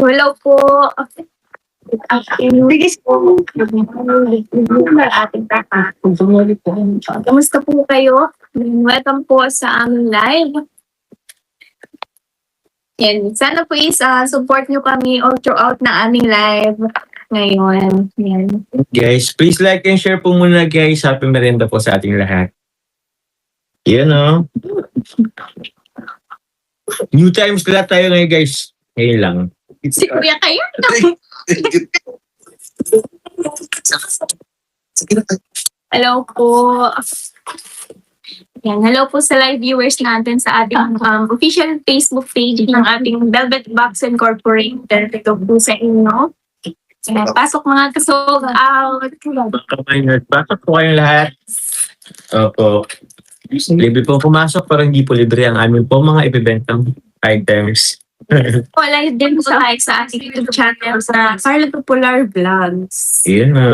Hello po. Bilis po. Ating tata. Kamusta po kayo? Welcome po sa aming live. Yan. Sana po support nyo kami all throughout na aming live ngayon. Yan. Guys, please like and share po muna guys. Happy merienda po sa ating lahat. Yan o. New times lahat tayo ngayon guys. Ngayon lang. Si Kuya kayo? Hello po. Yan, hello po sa live viewers natin sa ating official Facebook page ng ating Velvet Box Incorporated. Ito po sa inyo. Yan, pasok mga kasold out. Pasok po kayong lahat. Opo. Libre po pumasok pero hindi po libre ang amin po mga ibibentang items. Wala din po sa ating YouTube channel sa Carla Popular Vlogs. Yan na.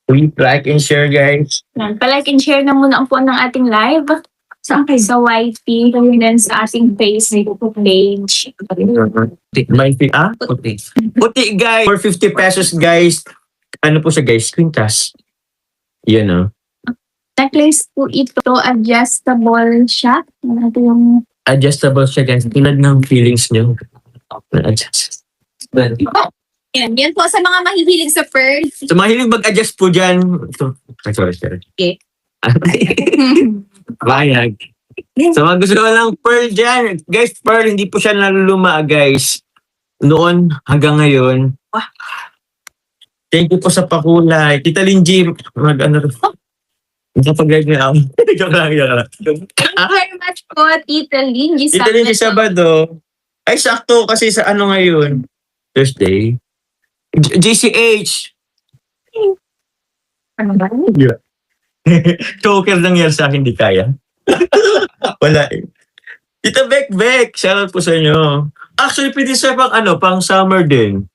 Please like and share guys. Yan, palike and share na muna po ng ating live sa YT and then sa ating Facebook page. May puti. Puti guys. For 50 pesos guys. Ano po siya guys? Quintas. Yan o. Necklace po ito, adjustable siya. Ito yung Adjustable siya guys. Tulad ng feelings nyo. Adjust. yan po sa mga mahihilig sa pearl. So mahilig mag-adjust po dyan. Sorry. Okay. Bayag. So mga gusto ng pearl dyan. Guys, pearl, hindi po siya naluluma guys. Noon hanggang ngayon. Thank you po sa pakulay. Tita Linji, Kapag-live niya ako. Joke lang. Thank you very much po, Tita Linji. Tita Linji Sabado. Ay, sakto kasi sa ano ngayon? Thursday. JCH. Ano ba? Choker lang yan sa akin, di kaya. Wala eh. Tita Beck. Shoutout po sa inyo. Actually, pwede sa pang summer din.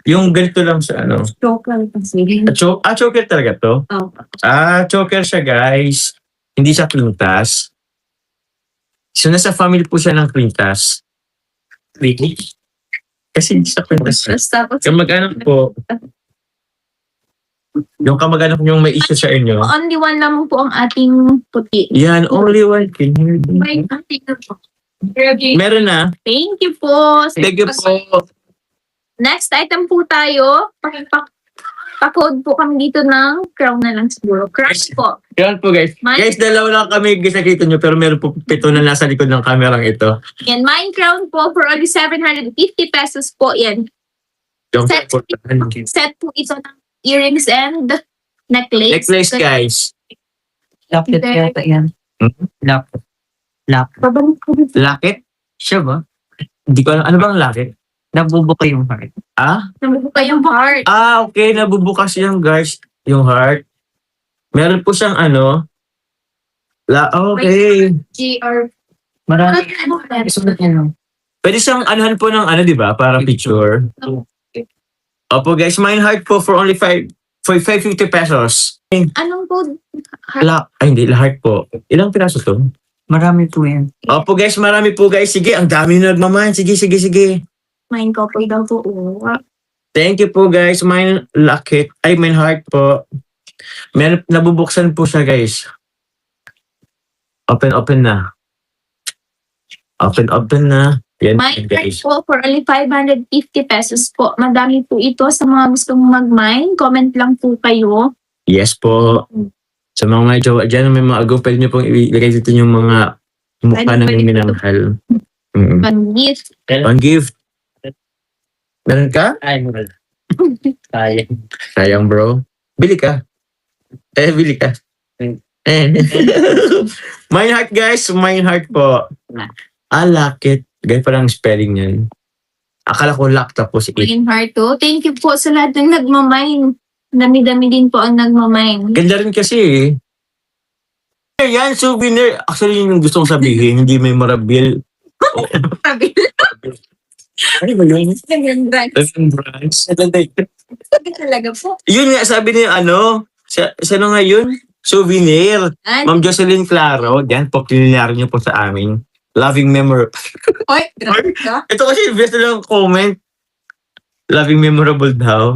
Yung ganito lang sa ano. Choker kasi. Choker talaga to? Oh. Choker siya guys. Hindi siya quintas. So nasa family po siya ng quintas. Really? Kasi hindi siya quintas. Tapos, Kamag-anak po. Yung kamag-anak yung may issue sa inyo. only one lamang po ang ating puti. Yan, only one can hear me. May ating po. Meron na. Thank you po. Thank you po. Next item po tayo. Pa-code po kami dito ng crown na lang siguro. Crush po. Yan po guys. Guys, dalawa lang kami guys nakita nyo pero meron po 7 na nasa likod ng kamerang ito. Yan, mine crown po for only 750 pesos po yan. Yung Set po ito ng earrings and necklace. necklace guys. Lapit yata yan. Lapit. Babalik ko dito. Lakit? Siya ba? Hindi ko alam. Ano bang lakit? Nabubuka yung heart. Nabubuka yung heart. Okay. Nabubukas yung guys. Yung heart. Meron po siyang ano. Okay. GR. Marami. Isulat niya no? Pwede siyang anuhan po ng ano, di ba? Parang picture. Opo guys. Mine heart po for only 550 pesos. Anong code? Hindi. Heart po. Ilang piraso to? Marami po yan. Opo guys. Marami po guys. Sige. Ang dami na nagmamahan. Sige. Mine ko po daw po. Thank you po guys. Mine lakit. Mine heart po. Nabubuksan po siya guys. Open na. Open na. Yan Mine guys. po for only 550 pesos po. Madami po ito sa mga gustong mag-mine. Comment lang po kayo. Yes po. Sa mga jowa dyan, may mga agong pwede nyo pong ilagay dito yung mga mukha ng minamahal. Pag-gift. Pang gift. Meron ka? Ay, wala. Sayang bro. Bili ka. Bili ka. Mine heart guys. Mine heart po. Lakit. Ganyan pa lang spelling yan. Akala ko lock tapos Mine heart to. Thank you po sa lahat ng nagmamine. Dami-dami din po ang nagmamine. Ganda rin kasi eh. Yan, souvenir. Actually, yung gusto kong sabihin, hindi memorable. Sabi Ano ba yun? Ganda. Branch. Sabi talaga po. Yun nga, sabi niya sino nga yun? Souvenir. Ma'am Jocelyn Claro. Yan po, kilinyari niyo po sa amin. Loving memorable. Oy, grabe ka. Ito kasi best lang comment. Loving memorable daw.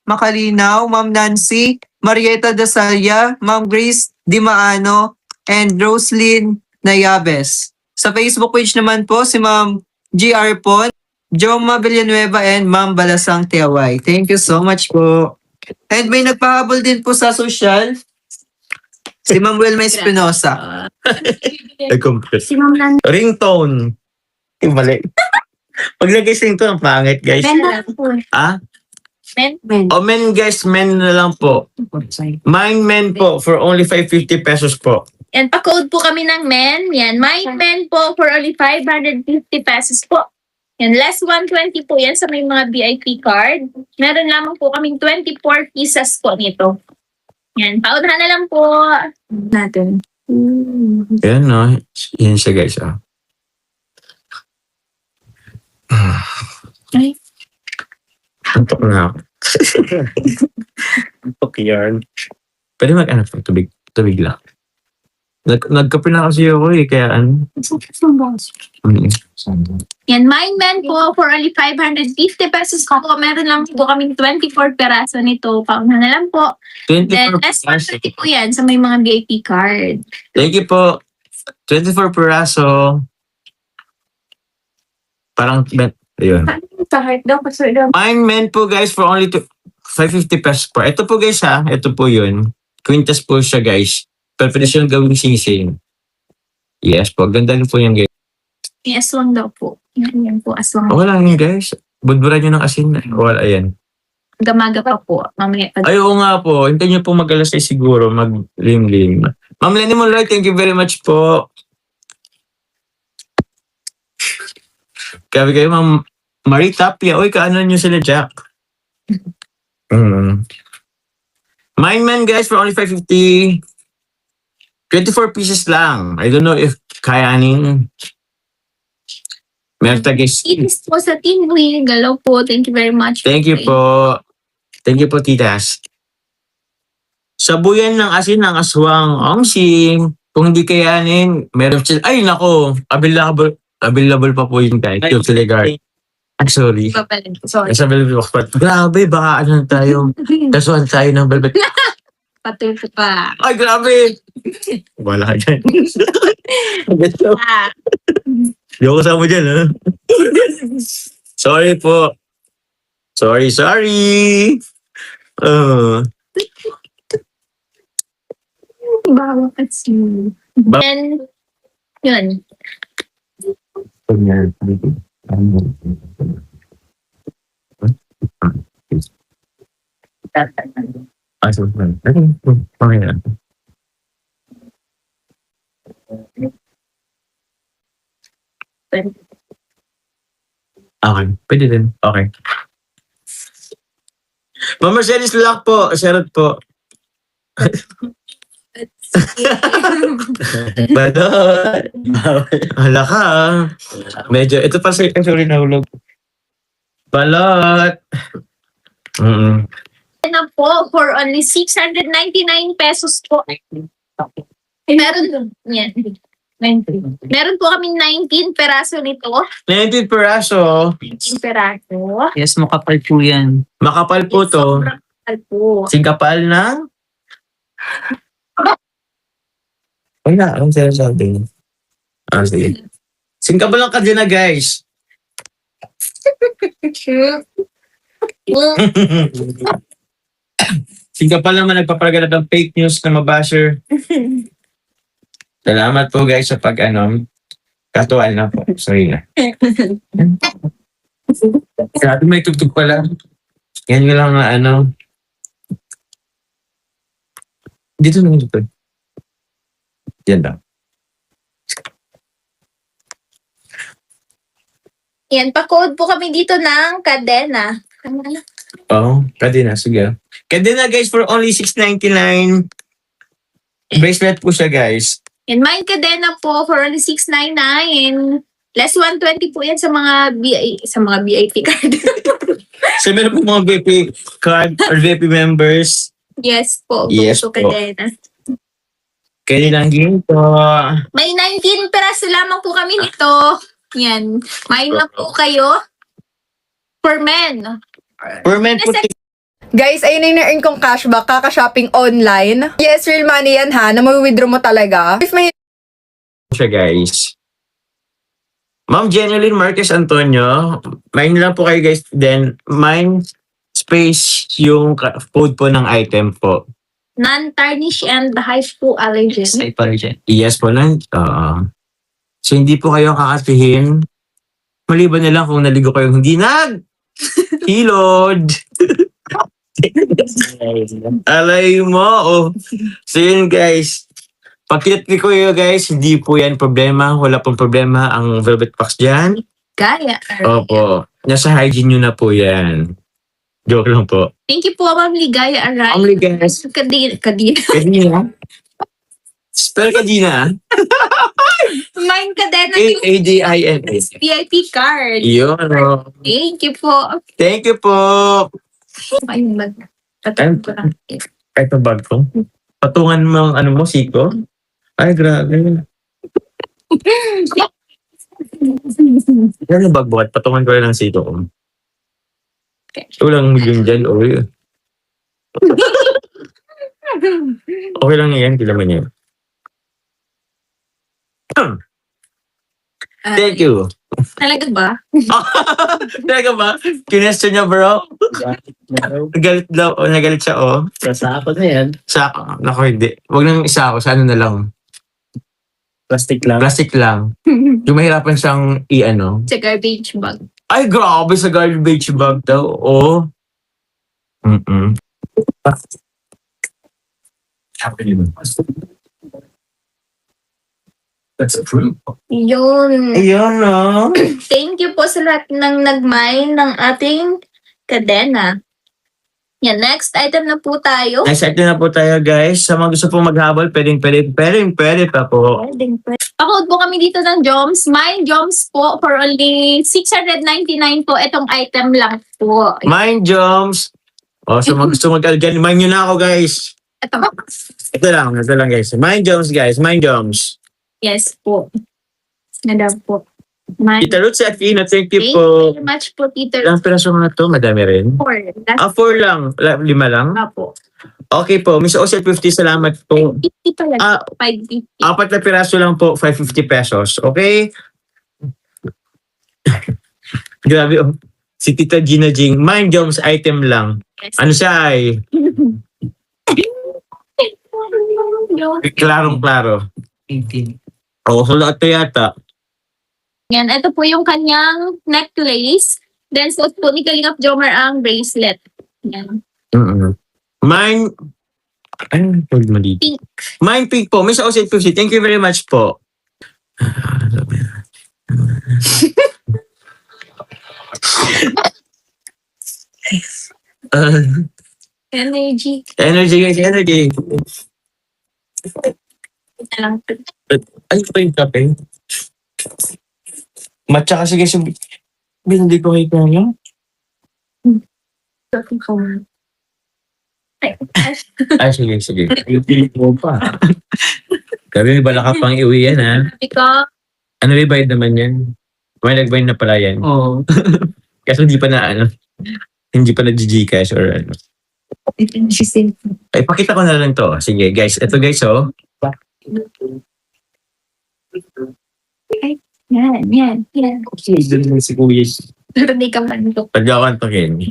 Makalinaw, Ma'am Nancy, Marieta Dasalia, Ma'am Grace Dimaano, and Roslyn Nayabes. Sa Facebook page naman po, si Ma'am GR Pon, Joma Villanueva, and Ma'am Balasang Tiaway. Thank you so much po. And may nagpahabol din po sa social, si Ma'am Wilma Espinosa. Ay, computer. Si Ma'am Nan. Ringtone. Yung mali. Paglagay sa ringtone, ang pangit, guys. Men na lang po. Ah? Men. O men, guys, men na lang po. Mine men po for only 550 pesos po. Yan, pa-code po kami ng men. Yan, my men po for only 550 pesos po. Yan, less 120 po yan sa may mga VIP card. Meron lamang po kaming 24 pieces po nito. Yan, paunahan na lang po natin. Yan, no? Yan siya, guys. Ah. Ay. Antok na ako. Okay, yarn. Pwede mag-anak ng tubig. Tubig lang. Nagkape na kasi ako eh, kaya ano. Yan, mine men po for only 550 pesos po. Meron lang po kaming 24 peraso nito. Paunahan na lang po. 24 Then, less peraso. 120 po yan sa may mga VIP card. Thank you po. 24 peraso. Parang, ayun. Kahit daw, kasi daw. Mine men po guys for only 550 pesos po. Ito po guys ha. Ito po yun. Quintas po siya guys. Pero pwede siyang gawing sing-sing. Yes po. Ganda rin po yan guys. May aswang daw po. Yan po, aswang. Wala yun guys. Budburan nyo ng asin. Wala yan. Gamaga pa po. Mamaya pa. Ay, oo nga po. Hintayin nyo po mag-alas 6 siguro. Mag-lim-lim. Ma'am Lenny Monroy, thank you very much po. Kabi kayo, Ma'am Marie Tapia. Uy, kaano nyo sila, Jack? Mine man, guys, for only 550. 24 pieces lang. I don't know if kayanin. Meron guys. Itis po sa Team Wing. Galaw po. Thank you very much. Thank you po. Thank you po, titas. Sabuyan ng asin ng aswang ongsim. Kung hindi kayanin, meron sila. Ay, nako. Available pa po yun guys. Yung Siligard. I'm sorry. Papalit. Sorry. Sa Velvet Box Party. Grabe, baka ano tayo. Kasuhan tayo ng Velvet. Patuloy pa. Ay, grabe. Wala dyan. Ah. Hindi ako kasama dyan, ha? Sorry po. Sorry. Bawa kasi. And, yun. Ah, so, okay na. Okay, pwede din. Okay. Ma'am Mercedes Lock po. Shoutout po. Badot. Hala ka. Medyo, ito pa sa sorry nahulog. Balot. Na po, for only 699 pesos po. Meron, yan. Meron po kami 19 peraso nito. 19 peraso. 19 peraso. Yes, makapal po yan. Makapal po to. Sobrang mahal po. Singkapal na? Wala, anong sinasabi? Ah, sige. Singkapal lang ka dyan na, guys. Singkapal naman nagpapaganap ng fake news na mabasher. Salamat po guys sa katuan na po. Sorry na. Grabe may tugtog pala. Yan ko lang na Dito naman dito. Yan daw. Yan, pa-code po kami dito ng kadena. Oo, pwede na. Sige. Pwede na guys for only $6.99. Bracelet po siya guys. Yan, mine kadena po for only $699. Less 120 po yan sa mga VIP card. So meron po mga VIP card or VIP members. Yes po. Yes so, po. kadena. Kailan ginto. May 19 peraso lamang po kami nito. Yan. Main lang po kayo. For men. Permanent po Guys, ayun na yung na-earn kong cashback kaka-shopping online. Yes, real money yan ha, na withdraw mo talaga. If may siya, guys. Ma'am Jeneline Marquez Antonio, mine lang po kayo, guys. Then, mine space yung code po ng item po. Non-tarnish and hypoallergen. Say pa rin. Yes po lang. So, hindi po kayo kakatihin. Maliban na lang kung naligo kayong hindi hilod. Alay mo. Oh. So, yun, guys. Pag-cute ko yun, guys, hindi po yan problema. Wala pong problema ang Velvet Box dyan. Gaya. Opo. Nasa hygiene nyo na po yan. Joke lang po. Thank you po, Ma'am Ligaya Aray. Ma'am Ligaya. Kadina. Kadina. Spell Kadina. Mine ka din ang yung A-D-I-N-S. VIP card. Yun. Oh. Thank you po. Thank you po. Ayun, mag. Patulog ko lang. Ito bag ko. Patungan mo ang ano mo, siko. Ay, grabe. Ano bag buhat? Patungan ko lang ng siko ko. Walang yun dyan. Okay lang yan. Kailan mo niya. Thank you. Talaga ba? Teka ba? Kinestyon niya, bro? Nagalit daw. Nagalit siya, oh. Sa ako na yan. Sa, naku, hindi. Huwag nang isa ako. Sa ano na lang. Plastic lang. Plastic lang. Yung mahirapan siyang i-ano. Sa garbage bag. Ay, grabe sa garbage bag daw. Oh. Mm-mm. That's approved. Yun. Ayun, no? Thank you po sa lahat ng nag-mine ng ating kadena. Yan, next item na po tayo. Next item na po tayo, guys. Sa mga gusto pong maghabol, pwede pa po. Pakood po kami dito ng Joms. Mine Joms po for only 699 po. Itong item lang po. Mind Joms. O, sa mga gusto mag-algan, mind nyo na ako, guys. Ito. Ito lang, guys. Mind Joms, guys. Mind Joms. Yes po. Nada po. Mine. Tita Ruth Aquino, thank you Thank po. you very much po, Peter. Ilang piraso nga to? Madami rin. 4. That's 4 lang. 5 lang? po. Okay po. Miss Osel 50, salamat po. 50 pala. Ah, 550. 4 na piraso lang po, 550 pesos. Okay? Grabe, oh. Si Tita Gina Jing, Mind Joms item lang. Yes. Ano siya ay? Klarong-klaro. 18. Oo, so lahat to yata. Yan, ito po yung kanyang necklace. Then, suot po ni Kalingap Jomar ang bracelet. Yan. Mine, ano hold mo dito? Pink. Mine pink po. Miss Osel 50, thank you very much po. Energy. Energy guys, energy. Ito lang. Ay, pa yung kape. Matcha kasi guys yung binili ko kay Kaya. Ay, sige. Yung mo pa. Gabi, may bala ka pang iwi yan, ha? Because, Ano may bayad naman yan? May nagbayad na pala yan. Oo. Kasi hindi pa na, hindi pa na Gcash or ano. Ay, pakita ko na lang to. Sige, guys. Ito, guys, oh. yan. Doon mo si Kuya. Pero di ka man ito. Pagkakantokin.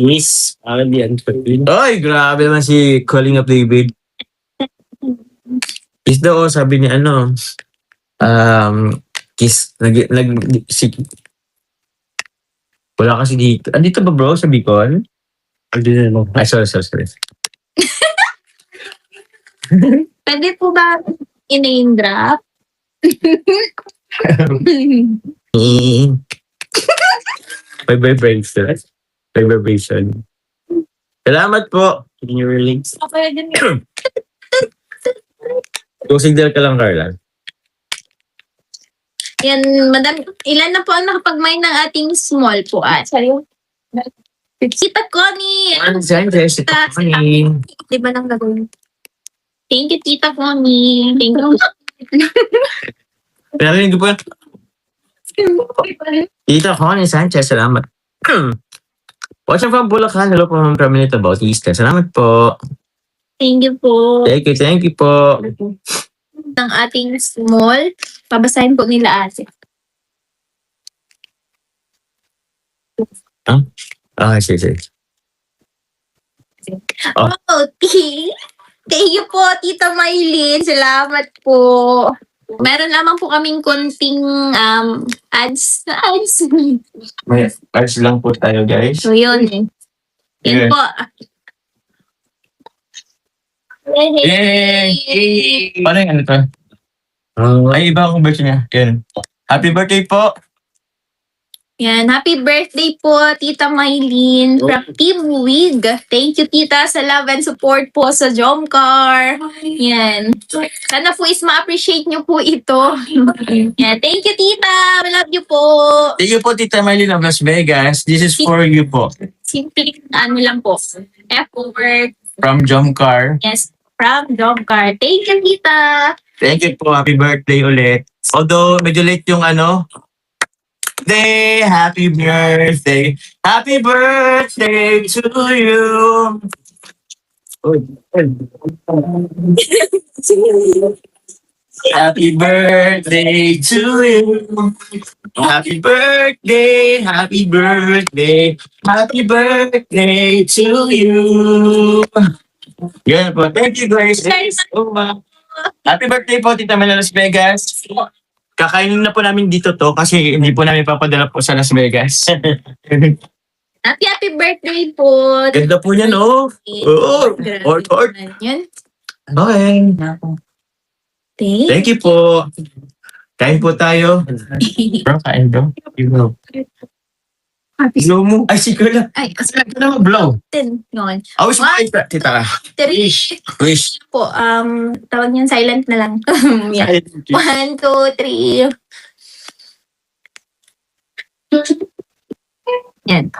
Miss. Alam yan. Ay, grabe naman si Calling Up David. Kiss daw, sabi ni kiss. Wala kasi dito. Andito ba bro sa Bicol? Ay, sorry. Pwede po ba in-name drop? May vibration. Salamat po. In your links. Okay, din yun. Consider ka lang, Carla. Yan, madam, ilan na po ang nakapag-mine ng ating small po? Sorry. Kita ko ni... Ano dyan, Jessica? Di ba nang gagawin? Thank you, Tita Connie. Thank you. Narinig ko po yan. Tita Connie Sanchez, salamat. Watching from Bulacan, hello po Ma'am Carmelita Bautista. Salamat po. Thank you po. Thank you po. Ng ating small. Pabasahin po nila ate. Sige. Oh. Oh, thank you po, Tita Maylin. Salamat po. Meron lamang po kaming konting ads. May ayos lang po tayo, guys. So, yun. Yun Yeah. po. Yay! Paano yung ano to? Ay, iba akong version niya. Yan. Happy birthday po! Yan. Happy birthday po, Tita Maylin from Team Wig. Thank you, Tita, sa love and support po sa Jomcar. Yan. Sana po is ma-appreciate nyo po ito. Yan. Thank you, Tita. We love you po. Thank you po, Tita Maylin of Las Vegas. This is for you po. Simple, ano lang po. F-word. From Jomcar. Yes, from Jomcar. Thank you, Tita. Thank you po. Happy birthday ulit. Although, medyo late yung ano. Happy birthday. Happy birthday to you. Happy birthday to you. Happy birthday. Happy birthday. Happy birthday to you. Yan po. Thank you guys. Happy birthday po, Tita Mel Las Vegas. Kakainin na po namin dito to kasi hindi po namin papadala po sa Las Vegas. Happy birthday po. Ganda po niyan, oh. Oo. Ort. Yan. Okay. Thank you po. Kain po tayo. Bro, kain bro. You know. Blow mo. Ay, sige lang. Ay, Ano naman blow? Yun. Awis mo kayo. Tita ka. Three. Wish. Po, tawag niyan silent na lang. Yan. 1, 2, 3. Yan.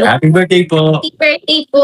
Happy birthday po. Happy birthday po.